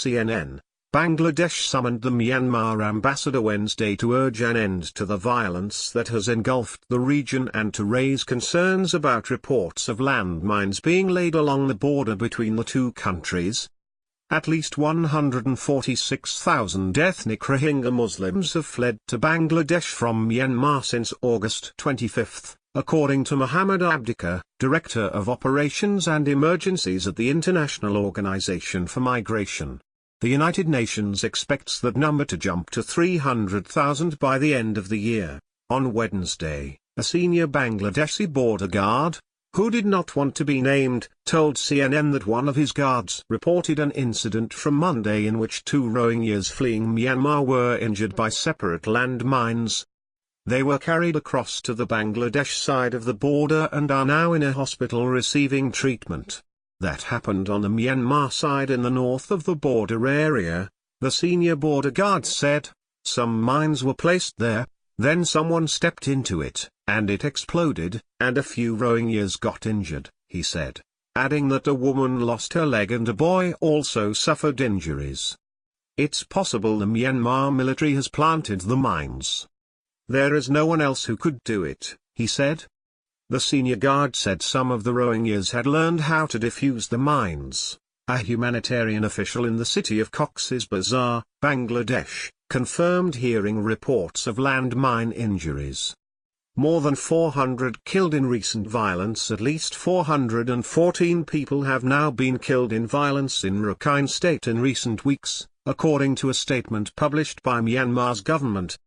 CNN, Bangladesh summoned the Myanmar ambassador Wednesday to urge an end to the violence that has engulfed the region and to raise concerns about reports of landmines being laid along the border between the two countries. At least 146,000 ethnic Rohingya Muslims have fled to Bangladesh from Myanmar since August 25, according to Muhammad Abdikar, Director of Operations and Emergencies at the International Organization for Migration. The United Nations expects that number to jump to 300,000 by the end of the year. On Wednesday, a senior Bangladeshi border guard, who did not want to be named, told CNN that one of his guards reported an incident from Monday in which two Rohingyas fleeing Myanmar were injured by separate landmines. They were carried across to the Bangladesh side of the border and are now in a hospital receiving treatment. That happened on the Myanmar side in the north of the border area, the senior border guard said. Some mines were placed there, then someone stepped into it, and it exploded, and a few Rohingyas got injured, he said, adding that a woman lost her leg and a boy also suffered injuries. It's possible the Myanmar military has planted the mines. There is no one else who could do it, he said. The senior guard said some of the Rohingyas had learned how to defuse the mines. A humanitarian official in the city of Cox's Bazar, Bangladesh, confirmed hearing reports of landmine injuries. More than 400 killed in recent violence. At least 414 people have now been killed in violence in Rakhine State in recent weeks, according to a statement published by Myanmar's government.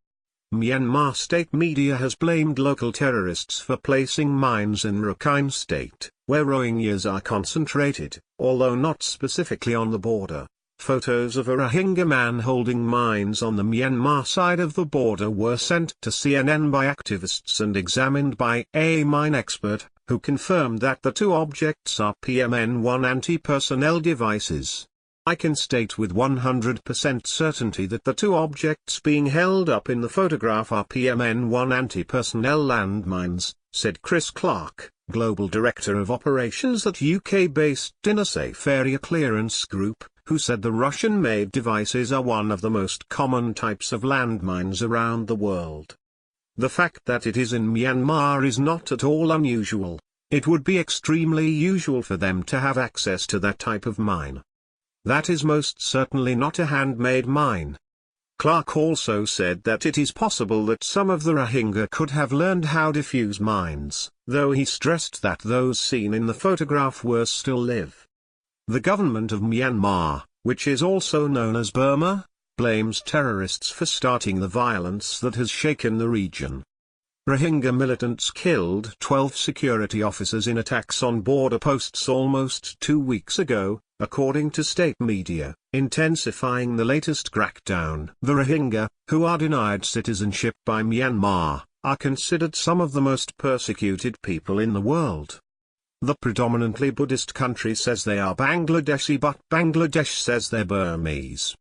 Myanmar state media has blamed local terrorists for placing mines in Rakhine State, where Rohingyas are concentrated, although not specifically on the border. Photos of a Rohingya man holding mines on the Myanmar side of the border were sent to CNN by activists and examined by a mine expert, who confirmed that the two objects are PMN-1 anti-personnel devices. I can state with 100% certainty that the two objects being held up in the photograph are PMN-1 anti-personnel landmines, said Chris Clark, Global Director of Operations at UK-based Safe Area Clearance Group, who said the Russian-made devices are one of the most common types of landmines around the world. The fact that it is in Myanmar is not at all unusual. It would be extremely usual for them to have access to that type of mine. That is most certainly not a handmade mine. Clark also said that it is possible that some of the Rohingya could have learned how to defuse mines, though he stressed that those seen in the photograph were still live. The government of Myanmar, which is also known as Burma, blames terrorists for starting the violence that has shaken the region. Rohingya militants killed 12 security officers in attacks on border posts almost 2 weeks ago, according to state media, intensifying the latest crackdown. The Rohingya, who are denied citizenship by Myanmar, are considered some of the most persecuted people in the world. The predominantly Buddhist country says they are Bangladeshi, but Bangladesh says they're Burmese.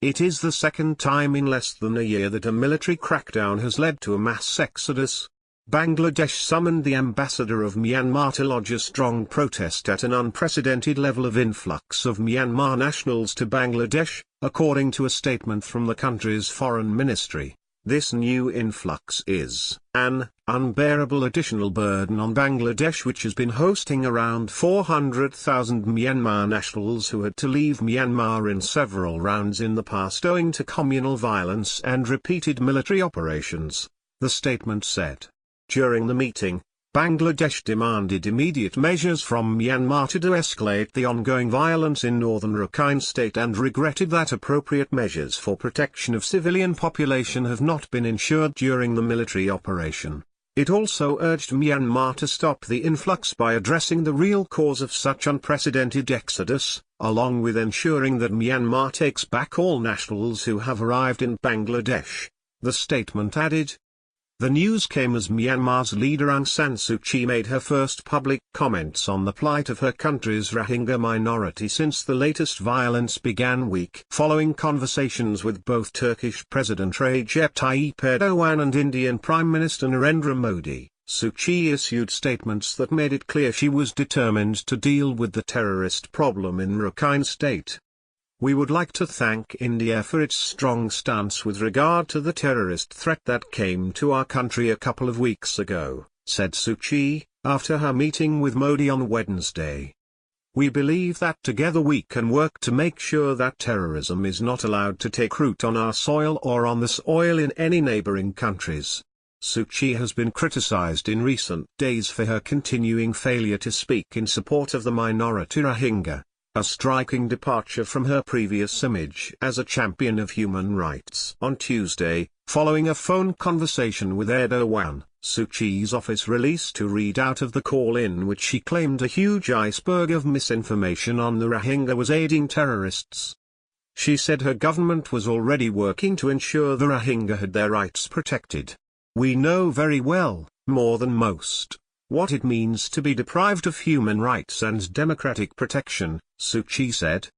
It is the second time in less than a year that a military crackdown has led to a mass exodus. Bangladesh summoned the ambassador of Myanmar to lodge a strong protest at an unprecedented level of influx of Myanmar nationals to Bangladesh, according to a statement from the country's foreign ministry. This new influx is an unbearable additional burden on Bangladesh, which has been hosting around 400,000 Myanmar nationals who had to leave Myanmar in several rounds in the past owing to communal violence and repeated military operations, the statement said. During the meeting, Bangladesh demanded immediate measures from Myanmar to de-escalate the ongoing violence in northern Rakhine State and regretted that appropriate measures for protection of civilian population have not been ensured during the military operation. It also urged Myanmar to stop the influx by addressing the real cause of such unprecedented exodus, along with ensuring that Myanmar takes back all nationals who have arrived in Bangladesh, the statement added. The news came as Myanmar's leader Aung San Suu Kyi made her first public comments on the plight of her country's Rohingya minority since the latest violence began following conversations with both Turkish President Recep Tayyip Erdogan and Indian Prime Minister Narendra Modi. Suu Kyi issued statements that made it clear she was determined to deal with the terrorist problem in Rakhine State. We would like to thank India for its strong stance with regard to the terrorist threat that came to our country a couple of weeks ago, said Suu Kyi, after her meeting with Modi on Wednesday. We believe that together we can work to make sure that terrorism is not allowed to take root on our soil or on the soil in any neighboring countries. Suu Kyi has been criticized in recent days for her continuing failure to speak in support of the minority Rohingya, a striking departure from her previous image as a champion of human rights. On Tuesday, following a phone conversation with Erdogan, Suu Kyi's office released a readout of the call in which she claimed a huge iceberg of misinformation on the Rohingya was aiding terrorists. She said her government was already working to ensure the Rohingya had their rights protected. We know very well, more than most, what it means to be deprived of human rights and democratic protection, Suu Kyi said.